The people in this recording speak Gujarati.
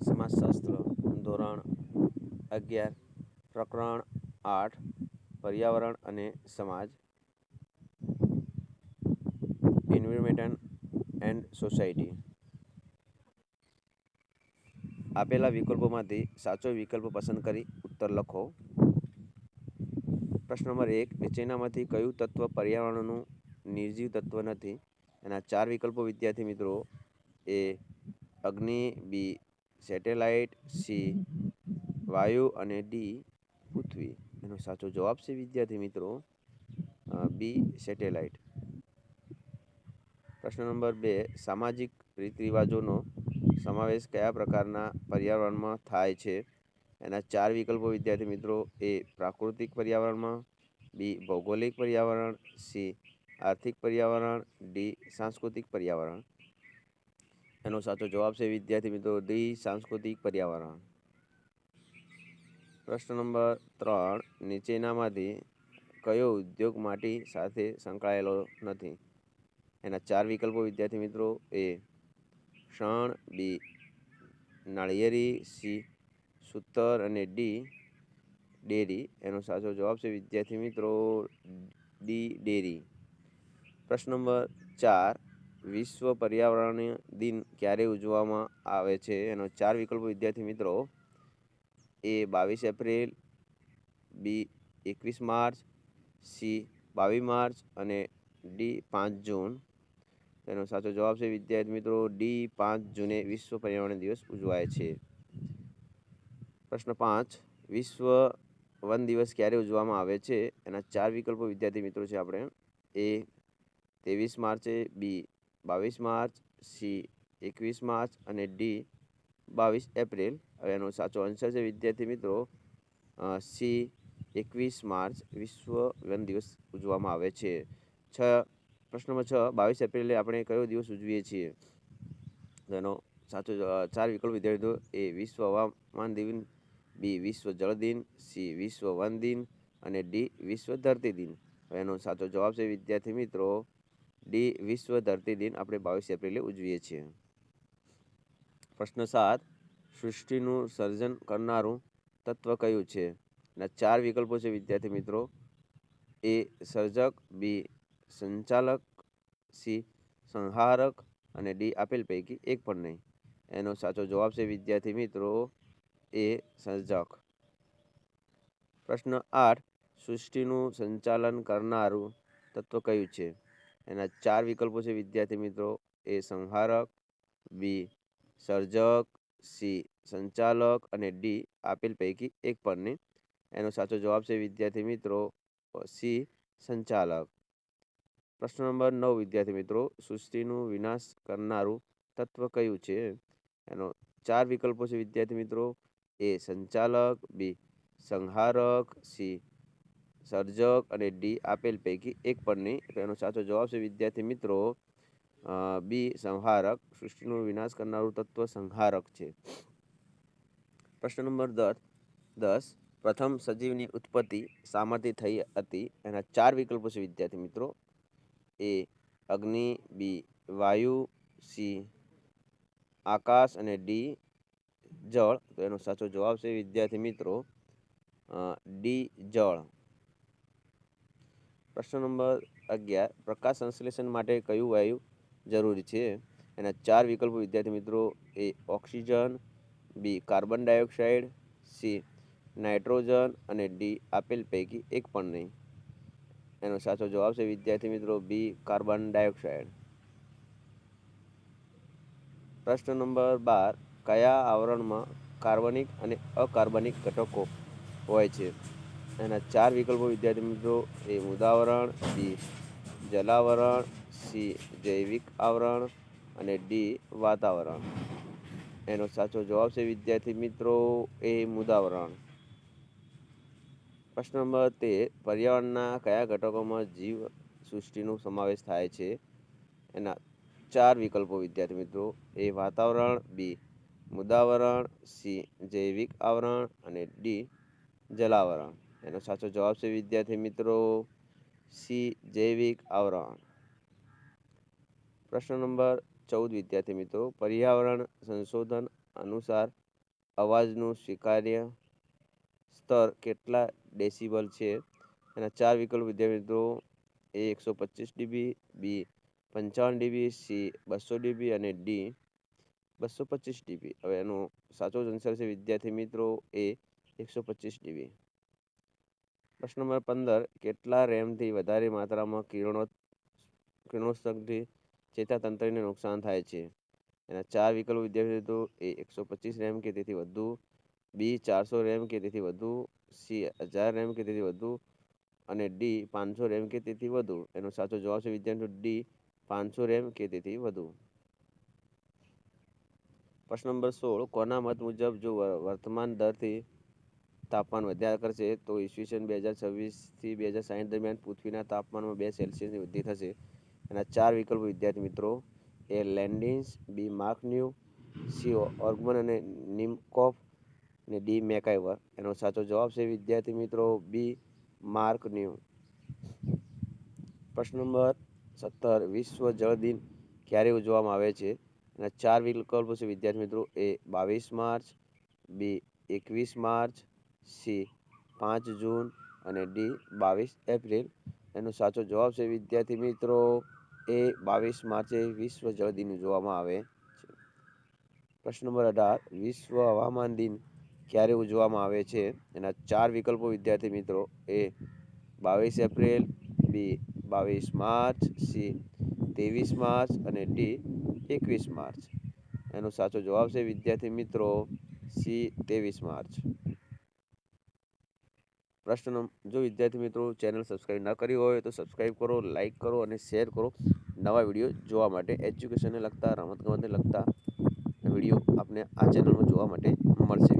સમાજશાસ્ત્ર ધોરણ 11 પ્રકરણ 8 પર્યાવરણ અને સમાજ એન્વાયરમેન્ટ એન્ડ સોસાયટી. આપેલા વિકલ્પોમાંથી સાચો વિકલ્પ પસંદ કરી ઉત્તર લખો. પ્રશ્ન નંબર 1, નીચેનામાંથી કયું તત્વ પર્યાવરણનું નિર્જીવ તત્વ નથી? એના 4 વિકલ્પો વિદ્યાર્થી મિત્રો: એ અગ્નિ, બી સેટેલાઇટ, સી વાયુ અને ડી પૃથ્વી. એનો સાચો જવાબ છે વિદ્યાર્થી મિત્રો બી સેટેલાઇટ. પ્રશ્ન નંબર 2, સામાજિક રીત રિવાજોનો સમાવેશ કયા પ્રકારના પર્યાવરણમાં થાય છે? એના 4 વિકલ્પો વિદ્યાર્થી મિત્રો: એ પ્રાકૃતિક પર્યાવરણમાં, બી ભૌગોલિક પર્યાવરણ, સી આર્થિક પર્યાવરણ, ડી સાંસ્કૃતિક પર્યાવરણ. એનો સાચો જવાબ છે વિદ્યાર્થી મિત્રો ડી સાંસ્કૃતિક પર્યાવરણ. પ્રશ્ન નંબર 3, નીચેનામાંથી કયો ઉદ્યોગ માટી સાથે સંકળાયેલો નથી? એના 4 વિકલ્પો વિદ્યાર્થી મિત્રો: એ શણ, બી નાળિયેરી, સી સૂતર અને ડી ડેરી. એનો સાચો જવાબ છે વિદ્યાર્થી મિત્રો ડી ડેરી. પ્રશ્ન નંબર 4, વિશ્વ પર્યાવરણ દિન ક્યારે ઉજવવામાં આવે છે? એનો 4 વિકલ્પો વિદ્યાર્થી મિત્રો: એ 22 એપ્રિલ, બી 21 માર્ચ, સી 22 માર્ચ અને ડી 5 જૂન. તેનો સાચો જવાબ છે વિદ્યાર્થી મિત્રો ડી 5 જૂને વિશ્વ પર્યાવરણ દિવસ ઉજવાય છે. પ્રશ્ન 5, વિશ્વ વન દિવસ ક્યારે ઉજવવામાં આવે છે? એના 4 વિકલ્પો વિદ્યાર્થી મિત્રો છે આપણે: એ 23 માર્ચે, બી 22 માર્ચ, સી 21 માર્ચ અને ડી 22 એપ્રિલ. હવે એનો સાચો આન્સર છે વિદ્યાર્થી મિત્રો સી 21 માર્ચ વિશ્વ વન દિવસ ઉજવવામાં આવે છે. પ્રશ્ન નંબર 6, 22 એપ્રિલે આપણે કયો દિવસ ઉજવીએ છીએ? એનો સાચો 4 વિકલ્પ વિદ્યાર્થીઓ: એ વિશ્વ હવામાન દિન, બી વિશ્વ જળ દિન, સી વિશ્વ વન દિન અને ડી વિશ્વ ધરતી દિન. હવે એનો સાચો જવાબ છે વિદ્યાર્થી મિત્રો ડી વિશ્વ ધરતી દિન આપણે 22 એપ્રિલે ઉજવીએ છીએ. પ્રશ્ન 7, સૃષ્ટિનું સર્જન કરનારું તત્વ કયું છે? એના 4 વિકલ્પો છે વિદ્યાર્થી મિત્રો: એ સર્જક, બી સંચાલક, સી સંહારક અને ડી આપેલ પૈકી એક પણ નહીં. એનો સાચો જવાબ છે વિદ્યાર્થી મિત્રો એ સર્જક. પ્રશ્ન 8, સૃષ્ટિનું સંચાલન કરનારું તત્વ કયું છે? એના 4 વિકલ્પો છે વિદ્યાર્થી મિત્રો: એ સંહારક, બી સર્જક, સી સંચાલક અને ડી આપેલ પૈકી એક પણ નહીં. એનો સાચો જવાબ છે વિદ્યાર્થી મિત્રો સી સંચાલક. પ્રશ્ન નંબર 9 વિદ્યાર્થી મિત્રો, સૃષ્ટિનું વિનાશ કરનારું તત્વ કયું છે? એનો 4 વિકલ્પો છે વિદ્યાર્થી મિત્રો: એ સંચાલક, બી સંહારક, સી સર્જક અને ડી આપેલ પૈકી એક પણ નહીં. તો એનો સાચો જવાબ છે વિદ્યાર્થી મિત્રો બી સંહારક. સૃષ્ટિનો વિનાશ કરનારું તત્વ સંહારક છે. પ્રશ્ન નંબર 10, પ્રથમ સજીવની ઉત્પત્તિ શામાંથી થઈ હતી? એના 4 વિકલ્પો છે વિદ્યાર્થી મિત્રો: એ અગ્નિ, બી વાયુ, સી આકાશ અને ડી જળ. તો એનો સાચો જવાબ છે વિદ્યાર્થી મિત્રો ડી જળ. પ્રશ્ન નંબર 11, પ્રકાશ સંશ્લેષણ માટે કયું વાયુ જરૂરી છે? એના 4 વિકલ્પો વિદ્યાર્થી મિત્રો: એ ઓક્સિજન, બી કાર્બન ડાયોક્સાઇડ, સી નાઇટ્રોજન અને ડી આપેલ પૈકી એક પણ નહીં. એનો સાચો જવાબ છે વિદ્યાર્થી મિત્રો બી કાર્બન ડાયોક્સાઇડ. પ્રશ્ન નંબર 12, કયા આવરણમાં કાર્બનિક અને અકાર્બનિક ઘટકો હોય છે? એના 4 વિકલ્પો વિદ્યાર્થી મિત્રો: એ મૃદાવરણ, બી જલાવરણ, સી જૈવિક આવરણ અને ડી વાતાવરણ. એનો સાચો જવાબ છે વિદ્યાર્થી મિત્રો એ મૃદાવરણ. પ્રશ્ન નંબર 13, પર્યાવરણના કયા ઘટકોમાં જીવ સૃષ્ટિનો સમાવેશ થાય છે? એના 4 વિકલ્પો વિદ્યાર્થી મિત્રો: એ વાતાવરણ, બી મૃદાવરણ, સી જૈવિક આવરણ અને ડી જલાવરણ. એનો સાચો જવાબ છે વિદ્યાર્થી મિત્રો સી જૈવિક આવરણ. પ્રશ્ન નંબર 14 વિદ્યાર્થી મિત્રો, પર્યાવરણ સંશોધન અનુસાર અવાજનું સ્વીકાર્ય સ્તર કેટલા ડેસિબલ છે? એના 4 વિકલ્પ વિદ્યાર્થી મિત્રો: એ 125 ડીબી, બી 55 ડીબી, સી 200 ડીબી અને ડી 225 ડીબી. હવે એનો સાચો આન્સર છે વિદ્યાર્થી મિત્રો એ 125 ડીબી. પ્રશ્ન નંબર 15: કેટલા રેમથી વધારે માત્રામાં કિરણોત્સર્ગથી ચેતાતંત્રને નુકસાન થાય છે? એના 4 વિકલ્પ વિદ્યાર્થી મિત્રો: એ 125 રેમ કે તેથી વધુ, બી 400 રેમ કે તેથી વધુ, સી 1000 રેમ કે તેથી વધુ અને ડી 500 રેમ કે તેથી વધુ. એનો સાચો જવાબ છે વિદ્યાર્થી ડી 500 રેમ કે તેથી વધુ. પ્રશ્ન નંબર 16: કોના મત મુજબ જો વર્તમાન દરથી તાપમાન વધ્યા કરશે તો ઈસવીસન 2026થી 2060 દરમિયાન પૃથ્વીના તાપમાનમાં 2 સેલ્સિયસની વૃદ્ધિ થશે? એના 4 વિકલ્પો વિદ્યાર્થી મિત્રો: એ લેન્ડિસ, બી માર્કન્યુ, સી ઓર્ગમન અને નિમકોફ અને ડી મેકાઈવર. એનો સાચો જવાબ છે વિદ્યાર્થી મિત્રો બી માર્કન્યુ. પ્રશ્ન નંબર 17: વિશ્વ જળ દિન ક્યારે ઉજવવામાં આવે છે? એના 4 વિકલ્પો છે વિદ્યાર્થી મિત્રો: એ 22 માર્ચ, બી 21 માર્ચ, સી 5 જૂન અને ડી 22 એપ્રિલ. એનો સાચો જવાબ છે વિદ્યાર્થી મિત્રો એ 22 માર્ચે વિશ્વ જળ દિન ઉજવવામાં આવે છે. પ્રશ્ન નંબર 18: વિશ્વ હવામાન દિન ક્યારે ઉજવવામાં આવે છે? એના 4 વિકલ્પો વિદ્યાર્થી મિત્રો: એ 22 એપ્રિલ, બી 22 માર્ચ, સી 23 માર્ચ અને ડી 21 માર્ચ. એનો સાચો જવાબ છે વિદ્યાર્થી મિત્રો સી 23 માર્ચ. પ્રશ્ન જો વિદ્યાર્થી મિત્રો ચેનલ સબસ્ક્રાઈબ ના કરી હોય તો સબસ્ક્રાઈબ કરો, લાઈક કરો અને શેર કરો નવા વિડીયો જોવા માટે. એજ્યુકેશનને લગતા, રમતગમતને લગતા વિડીયો આપને આ ચેનલમાં જોવા માટે મળશે.